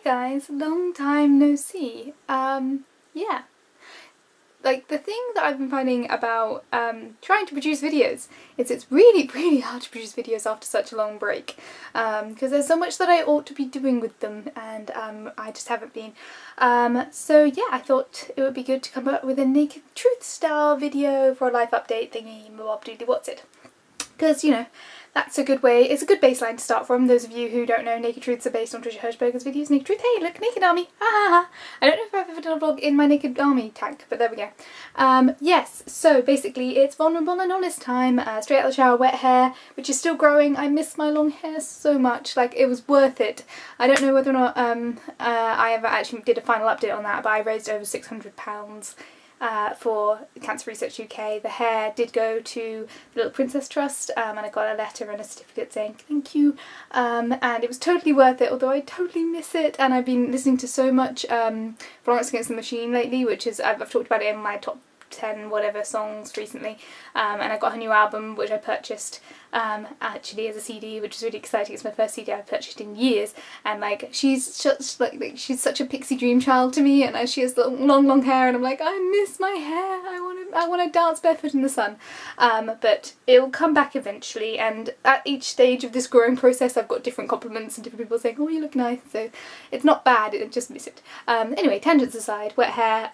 guys, long time no see. Yeah. Like, the thing that I've been finding about trying to produce videos is it's really, really hard to produce videos after such a long break. Because there's so much that I ought to be doing with them and I just haven't been. So yeah, I thought it would be good to come up with a Naked Truth style video for a life update thingy, bob-doodly what's it. Because, you know, that's a good way, it's a good baseline to start from. Those of you who don't know, Naked Truths are based on Trisha Hirschberger's videos. Naked Truth, hey look, Naked Army, ha ha ha. I don't know if I've ever done a vlog in my Naked Army tank, but there we go. Yes, so basically it's vulnerable and honest time, straight out of the shower, wet hair, which is still growing. I miss my long hair so much, like it was worth it. I don't know whether or not I ever actually did a final update on that, but I raised over £600 for Cancer Research UK. The hair did go to the Little Princess Trust and I got a letter and a certificate saying thank you, and it was totally worth it, although I totally miss it. And I've been listening to so much Florence Against the Machine lately, which is, I've talked about it in my top 10 whatever songs recently, and I got her new album which I purchased actually as a CD, which is really exciting. It's my first CD I've purchased in years, and like she's such she's such a pixie dream child to me, and she has long hair and I'm like, I miss my hair, I want to dance barefoot in the sun. But it'll come back eventually, and at each stage of this growing process I've got different compliments and different people saying, oh you look nice, so it's not bad, I just miss it. Anyway, tangents aside, wet hair,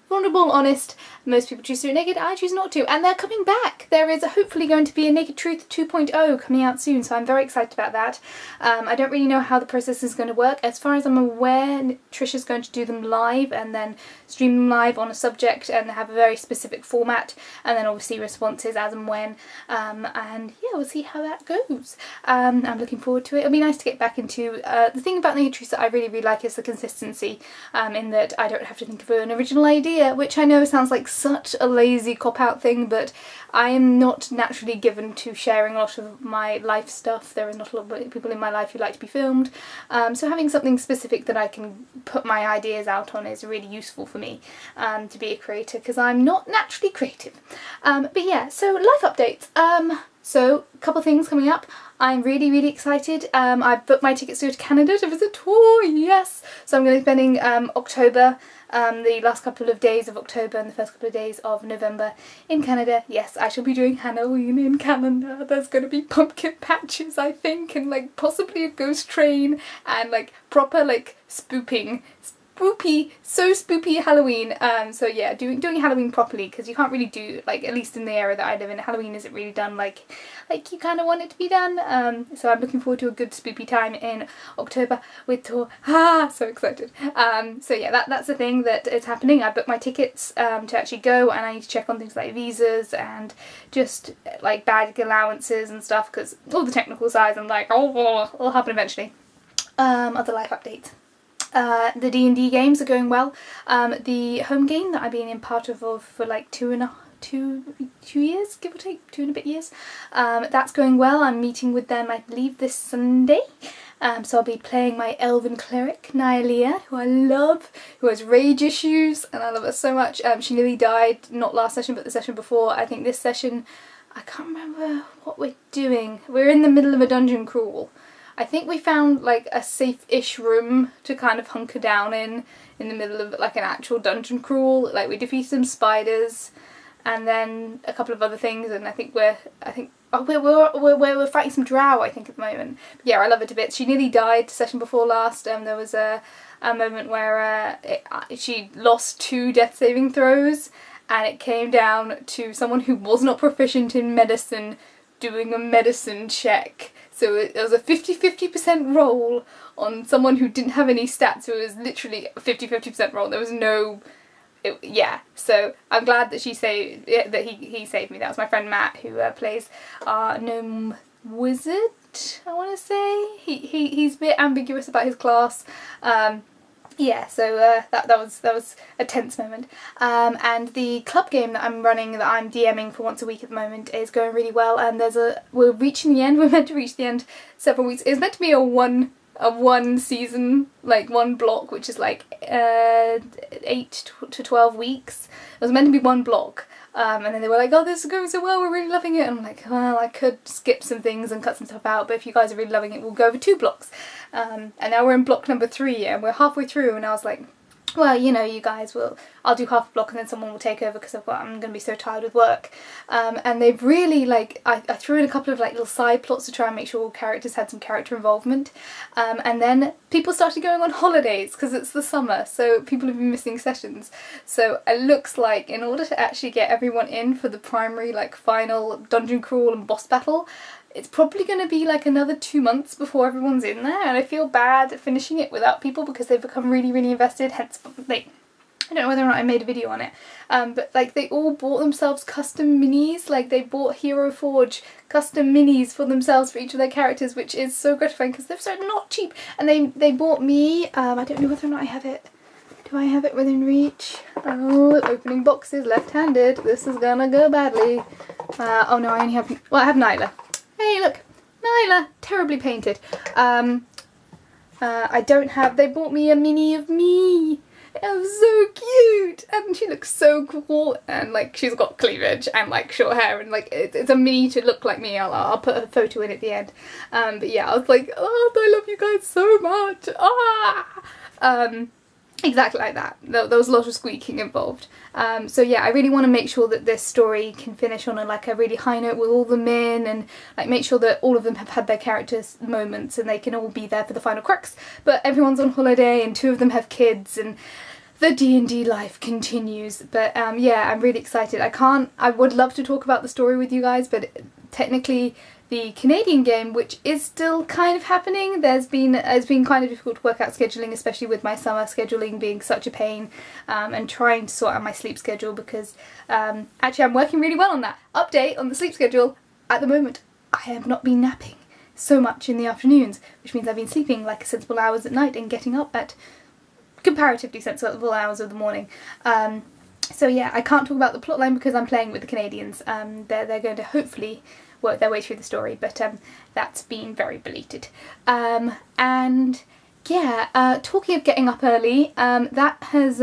vulnerable, honest. Most people choose to do it naked, I choose not to, and they're coming back. There is hopefully going to be a Naked Truth 2.0 coming out soon, so I'm very excited about that. I don't really know how the process is going to work. As far as I'm aware, Trisha's going to do them live and then stream them live on a subject and have a very specific format, and then obviously responses as and when, and yeah, we'll see how that goes. I'm looking forward to it. It'll be nice to get back into the thing about Naked Truth that I really like is the consistency, in that I don't have to think of an original idea, which I know sounds like such a lazy cop-out thing, but I am not naturally given to sharing a lot of my life stuff. There are not a lot of people in my life who like to be filmed, so having something specific that I can put my ideas out on is really useful for me to be a creator, because I'm not naturally creative. But yeah, so life updates. So a couple things coming up. I'm really excited. I've booked my tickets to go to Canada to visit tour, yes! So I'm going to be spending October, the last couple of days of October and the first couple of days of November in Canada. Yes, I shall be doing Halloween in Canada. There's going to be pumpkin patches, I think, and like possibly a ghost train and like proper like spoopy, so spoopy Halloween. So yeah, doing Halloween properly, because you can't really do, like, at least in the area that I live in, Halloween isn't really done like you kind of want it to be done. So I'm looking forward to a good spoopy time in October with tour. So excited. So yeah, that's the thing that is happening. I booked my tickets to actually go, and I need to check on things like visas and just like bag allowances and stuff, because all the technical sides I'm like, oh, it'll happen eventually. Other life updates. The D&D games are going well. The home game that I've been in part of for like 2 years, give or take, 2 and a bit years, that's going well. I'm meeting with them, I believe, this Sunday. So I'll be playing my elven cleric, Nylea, who I love, who has rage issues, and I love her so much. She nearly died, not last session, but the session before. I think this session, I can't remember what we're doing. We're in the middle of a dungeon crawl. I think we found like a safe-ish room to kind of hunker down in the middle of like an actual dungeon crawl. Like we defeated some spiders and then a couple of other things, and I think we're fighting some drow, I think, at the moment. But yeah, I love her to bits. She nearly died the session before last. There was a moment where she lost 2 death saving throws, and it came down to someone who was not proficient in medicine doing a medicine check. So it was a 50-50% roll on someone who didn't have any stats, so it was literally a 50-50% roll. There was no... yeah, so I'm glad that he saved me. That was my friend Matt, who plays our gnome wizard, I want to say. He's a bit ambiguous about his class. Yeah, so that was a tense moment. And the club game that I'm running, that I'm DMing for once a week at the moment, is going really well. And we're reaching the end. We're meant to reach the end several weeks. It's meant to be a one season, like one block, which is like 8 to 12 weeks. It was meant to be one block. And then they were like, oh, this is going so well, we're really loving it. And I'm like, well, I could skip some things and cut some stuff out, but if you guys are really loving it, we'll go over 2 blocks. And now we're in block number 3 and we're halfway through, and I was like, well, you know, you guys will, I'll do half a block and then someone will take over because I'm going to be so tired with work. And they've really, like, I threw in a couple of like little side plots to try and make sure all characters had some character involvement. And then people started going on holidays because it's the summer, so people have been missing sessions. So it looks like in order to actually get everyone in for the primary, like, final dungeon crawl and boss battle, it's probably going to be like another 2 months before everyone's in there, and I feel bad finishing it without people because they've become really, really invested, hence, like, I don't know whether or not I made a video on it, but like they all bought themselves custom minis, like they bought Hero Forge custom minis for themselves for each of their characters, which is so gratifying because they're so not cheap, and they bought me, I don't know whether or not I have it. Do I have it within reach? Oh, opening boxes left-handed, this is gonna go badly. Oh no, I only have, well, I have Nyla. Hey, look, Nyla, terribly painted. I don't have, they bought me a mini of me. It was so cute, and she looks so cool, and like she's got cleavage and like short hair, and like it's a mini to look like me. I'll put a photo in at the end. But yeah, I was like, oh, I love you guys so much. Exactly like that. There was a lot of squeaking involved. So yeah, I really want to make sure that this story can finish on a really high note with all them in, and like make sure that all of them have had their characters moments and they can all be there for the final crux. But everyone's on holiday and 2 of them have kids and the D&D life continues. But yeah, I'm really excited. I would love to talk about the story with you guys, but technically the Canadian game, which is still kind of happening, it's been kind of difficult to work out scheduling, especially with my summer scheduling being such a pain, and trying to sort out my sleep schedule because actually I'm working really well on that. Update on the sleep schedule, at the moment I have not been napping so much in the afternoons, which means I've been sleeping like sensible hours at night and getting up at comparatively sensible hours of the morning. So yeah, I can't talk about the plotline because I'm playing with the Canadians. They're going to hopefully work their way through the story, but that's been very belated. And yeah, talking of getting up early, that has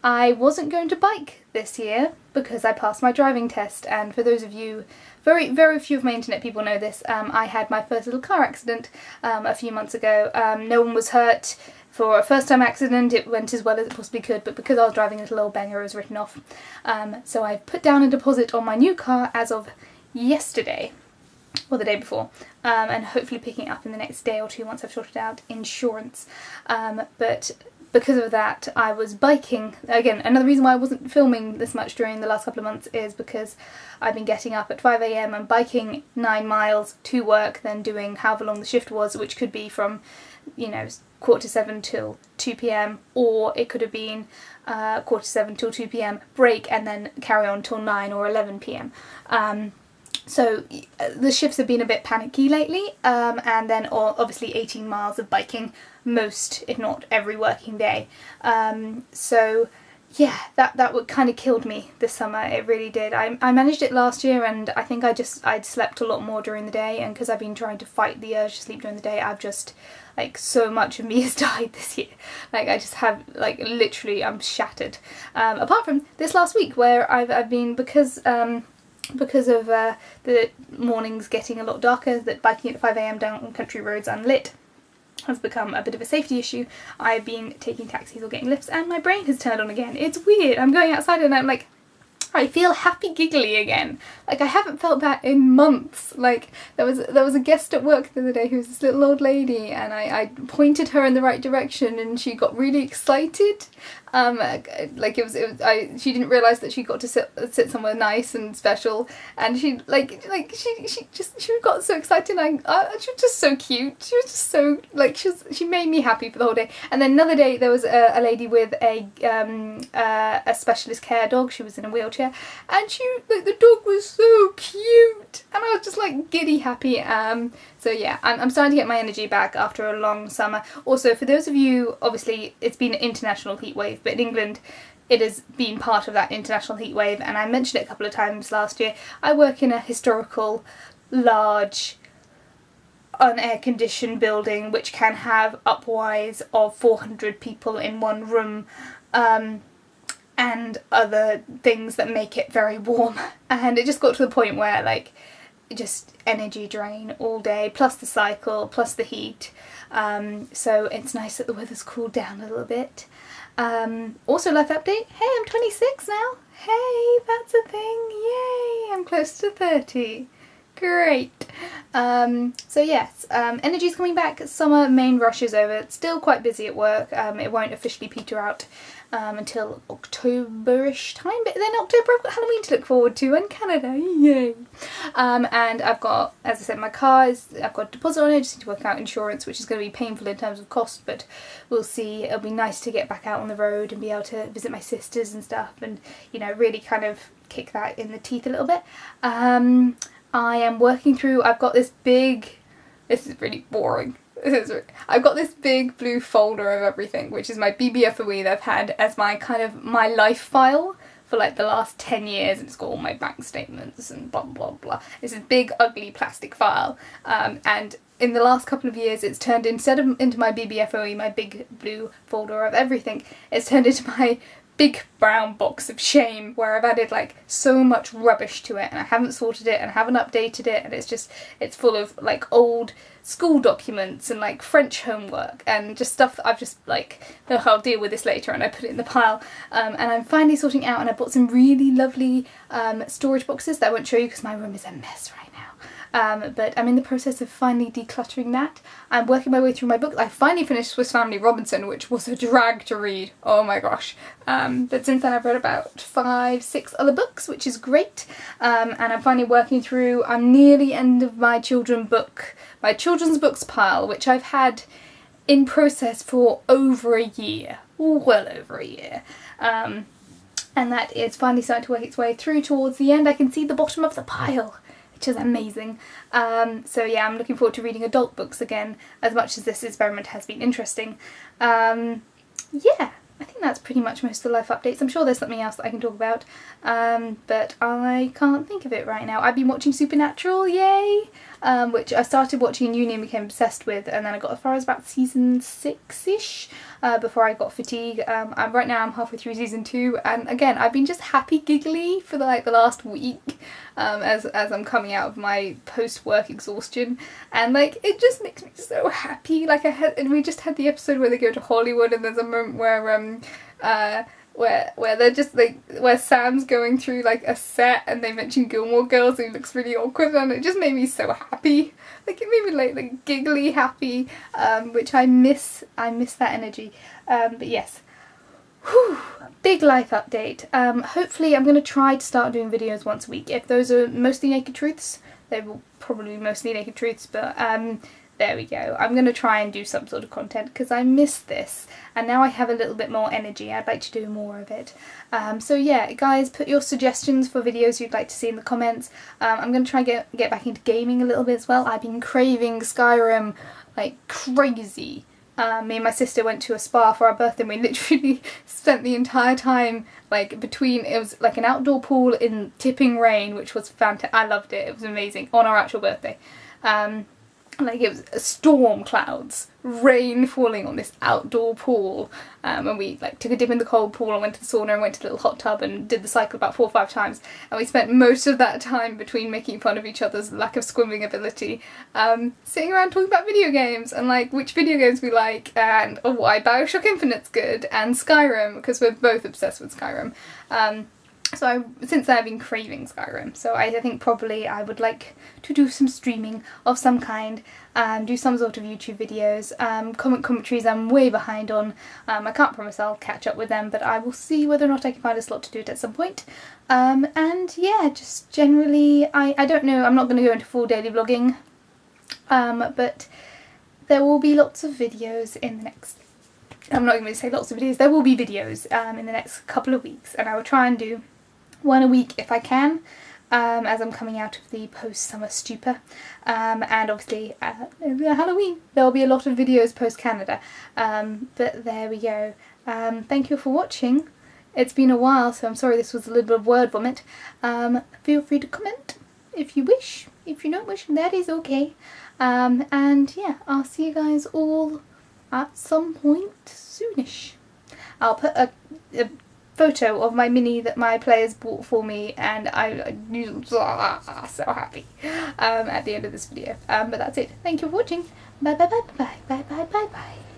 I wasn't going to bike this year because I passed my driving test, and for those of you, very few of my internet people know this, I had my first little car accident a few months ago. No one was hurt. For a first time accident it went as well as it possibly could, but because I was driving a little old banger it was written off. So I've put down a deposit on my new car as of yesterday, or the day before, and hopefully picking it up in the next day or 2 once I've sorted out insurance. But because of that I was biking. Again, another reason why I wasn't filming this much during the last couple of months is because I've been getting up at 5 AM and biking 9 miles to work, then doing however long the shift was, which could be from, you know, 7:15 till 2 PM, or it could have been 7:15 till 2 PM, break, and then carry on till 9 or 11 PM. So the shifts have been a bit panicky lately, and then obviously 18 miles of biking most, if not every working day. So yeah, that would kind of killed me this summer, it really did. I managed it last year, and I think I'd slept a lot more during the day, and because I've been trying to fight the urge to sleep during the day, I've just, like, so much of me has died this year. Like, I just have, like, literally, I'm shattered. Apart from this last week where I've been, because of the mornings getting a lot darker, that biking at 5 AM down country roads unlit has become a bit of a safety issue. I've been taking taxis or getting lifts, and my brain has turned on again. It's weird. I'm going outside and I'm like, I feel happy giggly again. Like, I haven't felt that in months. Like, there was a guest at work the other day who was this little old lady, and I pointed her in the right direction and she got really excited. Like she didn't realise that she got to sit somewhere nice and special, and she got so excited. She was just so cute. She was just so, like, she made me happy for the whole day. And then another day there was a lady with a specialist care dog. She was in a wheelchair, and the dog was so cute, and I was just like giddy happy. So yeah, I'm starting to get my energy back after a long summer. Also, for those of you, obviously it's been an international heat wave, but in England it has been part of that international heat wave, and I mentioned it a couple of times last year. I work in a historical, large, unair-conditioned building which can have upwards of 400 people in one room. and other things that make it very warm, and it just got to the point where like just energy drain all day, plus the cycle, plus the heat. So it's nice that the weather's cooled down a little bit. Also, life update, hey, I'm 26 now. Hey, that's a thing, yay, I'm close to 30. Great. So yes, energy's coming back, summer main rush is over. It's still quite busy at work. It won't officially peter out until October-ish time, but then October I've got Halloween to look forward to in Canada, yay! And I've got, as I said, my car I've got a deposit on it, I just need to work out insurance, which is going to be painful in terms of cost, but we'll see. It'll be nice to get back out on the road and be able to visit my sisters and stuff, and you know, really kind of kick that in the teeth a little bit. I am working through, I've got this big, this is really boring. I've got this big blue folder of everything, which is my BBFOE that I've had as my kind of my life file for like the last 10 years, and it's got all my bank statements and blah blah blah. It's this big ugly plastic file, and in the last couple of years it's turned, instead of into my BBFOE, my big blue folder of everything, it's turned into my big brown box of shame, where I've added like so much rubbish to it and I haven't sorted it and I haven't updated it, and it's full of like old school documents and like French homework and just stuff that I've just like, oh, I'll deal with this later, and I put it in the pile, and I'm finally sorting it out, and I bought some really lovely storage boxes that I won't show you because my room is a mess right now. But I'm in the process of finally decluttering that. I'm working my way through my book. I finally finished Swiss Family Robinson, which was a drag to read. Oh my gosh. But since then I've read about 5-6 other books, which is great. And I'm finally working through, I'm near the end of my children's books pile, which I've had in process for over a year. Well over a year. And that is finally starting to work its way through towards the end. I can see the bottom of the pile, which is amazing. So yeah, I'm looking forward to reading adult books again, as much as this experiment has been interesting. Yeah, I think that's pretty much most of the life updates. I'm sure there's something else that I can talk about, but I can't think of it right now. I've been watching Supernatural, yay! Which I started watching in uni and became obsessed with, and then I got as far as about season 6-ish before I got fatigue. Right now I'm halfway through season 2, and again I've been just happy giggly for the last week as I'm coming out of my post-work exhaustion, and like it just makes me so happy. Like we just had the episode where they go to Hollywood, and there's a moment where they're just like, where Sam's going through like a set and they mention Gilmore Girls and he looks really awkward, and it just made me so happy. Like it made me like giggly happy, which I miss that energy. But yes. Whew, big life update. Hopefully I'm going to try to start doing videos once a week. If those are mostly naked truths, they will probably be mostly naked truths, but there we go. I'm going to try and do some sort of content because I miss this, and now I have a little bit more energy. I'd like to do more of it. So yeah, guys, put your suggestions for videos you'd like to see in the comments. I'm going to try and get back into gaming a little bit as well. I've been craving Skyrim like crazy. Me and my sister went to a spa for our birthday, and we literally spent the entire time like it was like an outdoor pool in tipping rain, which was fantastic. I loved it. It was amazing on our actual birthday. Like it was storm clouds, rain falling on this outdoor pool, and we like took a dip in the cold pool and went to the sauna and went to the little hot tub and did the cycle about 4 or 5 times, and we spent most of that time between making fun of each other's lack of swimming ability, sitting around talking about video games and like which video games we like and why Bioshock Infinite's good, and Skyrim, because we're both obsessed with Skyrim. So since then I've been craving Skyrim, so I think probably I would like to do some streaming of some kind, do some sort of YouTube videos. Comic commentaries I'm way behind on. I can't promise I'll catch up with them, but I will see whether or not I can find a slot to do it at some point. And yeah, just generally, I don't know, I'm not going to go into full daily vlogging, but there will be lots of videos in the next... I'm not going to say lots of videos, there will be videos in the next couple of weeks, and I will try and do one a week if I can, as I'm coming out of the post-summer stupor, and obviously Halloween. There will be a lot of videos post-Canada, but there we go. Thank you for watching. It's been a while, so I'm sorry this was a little bit of word vomit. Feel free to comment if you wish. If you don't wish, that is okay. And yeah, I'll see you guys all at some point soonish. I'll put a photo of my mini that my players bought for me, and I'm so happy at the end of this video. But that's it. Thank you for watching. Bye bye bye bye bye bye bye bye bye.